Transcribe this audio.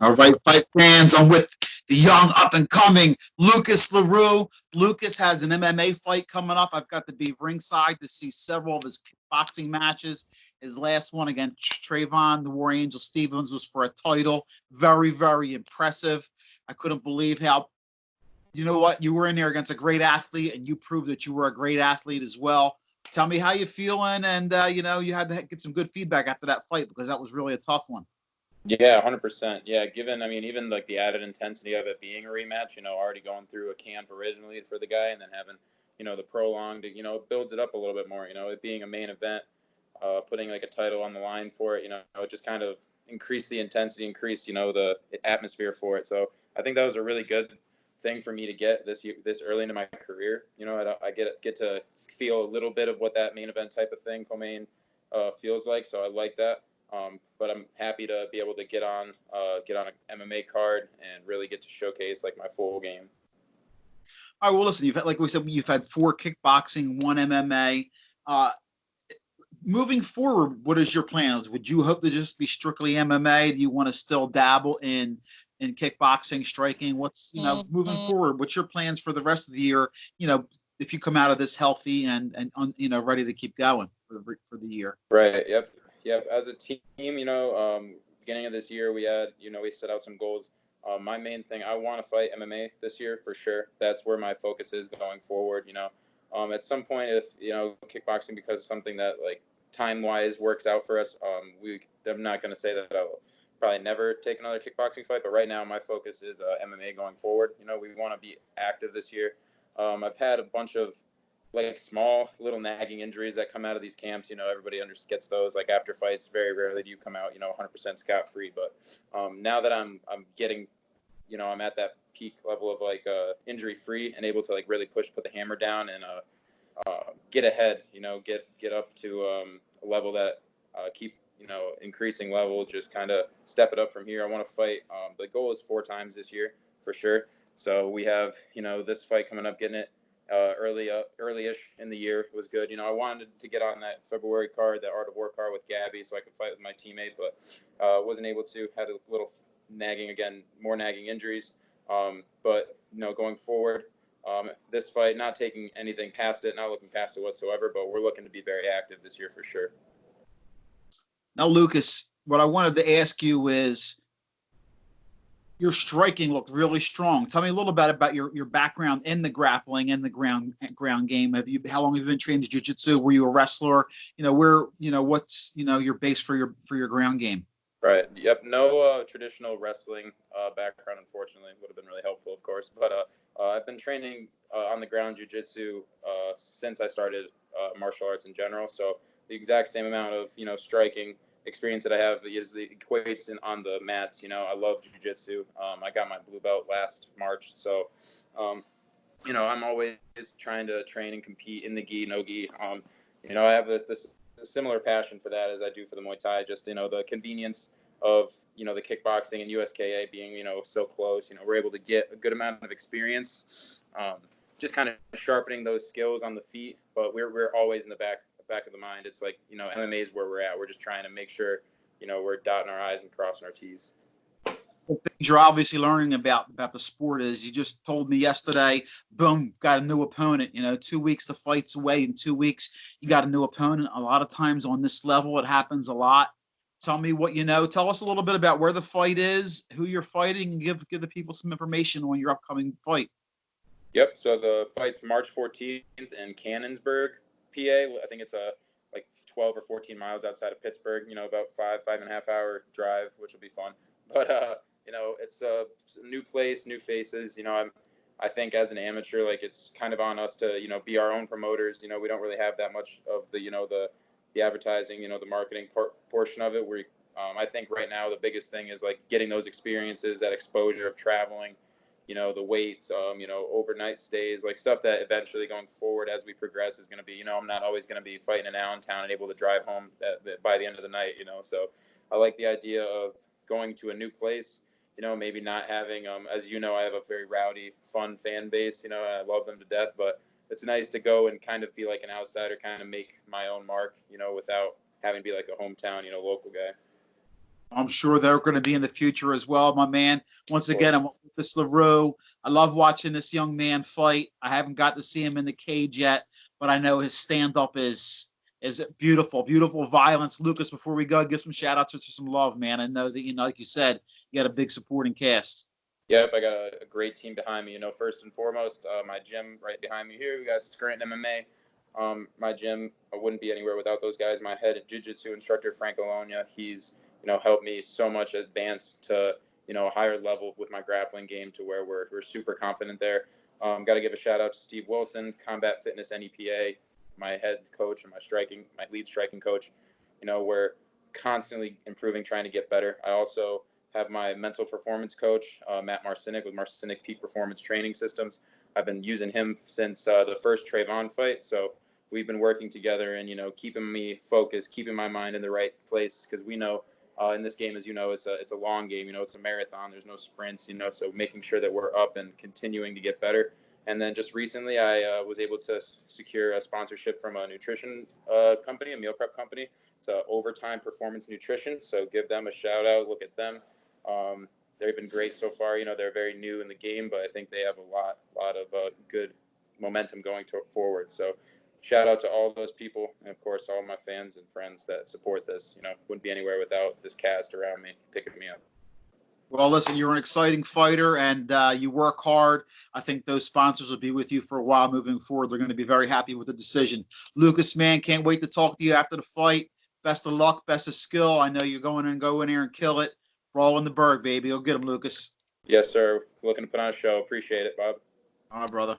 All right, fight fans, I'm with the young up-and-coming Lucas LaRue. Lucas has an MMA fight coming up. I've got to be ringside to see several of his kickboxing matches. His last one against Trevahn, the War Angel Stevens, was for a title. Very, very impressive. I couldn't believe how, you know what, you were in there against a great athlete, and you proved that you were a great athlete as well. Tell me how you feeling, and, you had to get some good feedback after that fight because that was really a tough one. Yeah, 100%. Yeah, even like the added intensity of it being a rematch, already going through a camp originally for the guy and then having, the prolonged, it builds it up a little bit more, it being a main event, putting like a title on the line for it, it just kind of increased the intensity, increased, the atmosphere for it. So I think that was a really good thing for me to get this early into my career. I get to feel a little bit of what that main event type of thing, co-main, feels like. So I like that. But I'm happy to be able to get on an MMA card and really get to showcase like my full game. All right. Well, listen. You've had, like we said, you've had 4 kickboxing, 1 MMA. Moving forward, what is your plans? Would you hope to just be strictly MMA? Do you want to still dabble in kickboxing, striking? What's moving forward? What's your plans for the rest of the year? If you come out of this healthy and ready to keep going for the year. Right. Yep. As a team, beginning of this year, we had we set out some goals. My main thing, I want to fight MMA this year for sure. That's where my focus is going forward. At some point, if kickboxing becomes something that like time-wise works out for us, I'm not going to say that I'll probably never take another kickboxing fight, but right now my focus is MMA going forward. We want to be active this year. I've had a bunch of like small little nagging injuries that come out of these camps. Everybody gets those. Like after fights, very rarely do you come out 100% scot-free. But now that I'm getting, I'm at that peak level of like injury free and able to like really put the hammer down and get ahead, get up to a level that keep increasing level, just kind of step it up from here. I want to fight. The goal is 4 times this year for sure. So we have this fight coming up, getting it early-ish in the year was good. I wanted to get on that February card, that Art of War card with Gabby, so I could fight with my teammate, but wasn't able to. Had a little more nagging injuries. But going forward, this fight, not taking anything past it, not looking past it whatsoever, but we're looking to be very active this year for sure. Now, Lucas, what I wanted to ask you is, your striking looked really strong. Tell me a little bit about your background in the grappling and the ground game. How long have you been trained in jiu-jitsu? Were you a wrestler? What's your base for your ground game? Right. Yep. No traditional wrestling background, unfortunately. Would have been really helpful, of course. But I've been training on the ground jiu-jitsu since I started martial arts in general. So the exact same amount of striking experience that I have equates on the mats. I love jiu-jitsu. I got my blue belt last March, so I'm always trying to train and compete in the gi, no gi. I have this similar passion for that as I do for the Muay Thai. Just the convenience of the kickboxing and USKA being so close. We're able to get a good amount of experience. Just kind of sharpening those skills on the feet, but we're always in the back of the mind. It's like MMA is where we're at. We're just trying to make sure we're dotting our I's and crossing our T's. The things you're obviously learning about the sport is, you just told me yesterday, boom, got a new opponent. 2 weeks the fight's away. In 2 weeks you got a new opponent. A lot of times on this level it happens a lot. Tell me what you know. Tell us a little bit about where the fight is, who you're fighting, and give the people some information on your upcoming fight. Yep. So the fight's March 14th in Canonsburgh, PA. I think it's like 12 or 14 miles outside of Pittsburgh. About 5.5 hour drive, which will be fun. But it's a new place, new faces. I think as an amateur, like it's kind of on us to be our own promoters. We don't really have that much of the advertising, the marketing portion of it. I think right now the biggest thing is like getting those experiences, that exposure of traveling. The weights, overnight stays, like stuff that eventually going forward as we progress is going to be, I'm not always going to be fighting in Allentown and able to drive home by the end of the night, so I like the idea of going to a new place, maybe not having, as I have a very rowdy, fun fan base, and I love them to death, but it's nice to go and kind of be like an outsider, kind of make my own mark, without having to be like a hometown, local guy. I'm sure they're going to be in the future as well, my man. Once Of again, course. I'm with this LaRue. I love watching this young man fight. I haven't got to see him in the cage yet, but I know his stand-up is beautiful, beautiful violence. Lucas, before we go, give some shout-outs or some love, man. I know that, you know, like you said, you got a big supporting cast. Yep, I got a great team behind me. You know, first and foremost, my gym right behind me here. We got Scranton MMA. My gym, I wouldn't be anywhere without those guys. My head jiu-jitsu instructor, Frank Alonia, he's, you know, helped me so much advance to, you know, a higher level with my grappling game to where we're super confident there. Got to give a shout out to Steve Wilson, Combat Fitness NEPA, my head coach and my lead striking coach. You know, we're constantly improving, trying to get better. I also have my mental performance coach, Matt Marcinic, with Marcinic Peak Performance Training Systems. I've been using him since the first Trevahn fight. So we've been working together and, you know, keeping me focused, keeping my mind in the right place. Because we know in this game, as you know, it's a long game. You know, it's a marathon. There's no sprints, you know, so making sure that we're up and continuing to get better. And then just recently, I was able to secure a sponsorship from a nutrition company, a meal prep company. It's Overtime Performance Nutrition. So give them a shout out. Look at them. They've been great so far. You know, they're very new in the game, but I think they have a lot of good momentum going forward. So shout out to all those people, and of course, all my fans and friends that support this. You know, wouldn't be anywhere without this cast around me picking me up. Well, listen, you're an exciting fighter and you work hard. I think those sponsors will be with you for a while moving forward. They're going to be very happy with the decision. Lucas, man, can't wait to talk to you after the fight. Best of luck, best of skill. I know you're going to go in here and kill it. Brawl in the Burgh, baby. Go get him, Lucas. Yes, sir. Looking to put on a show. Appreciate it, Bob. All right, brother.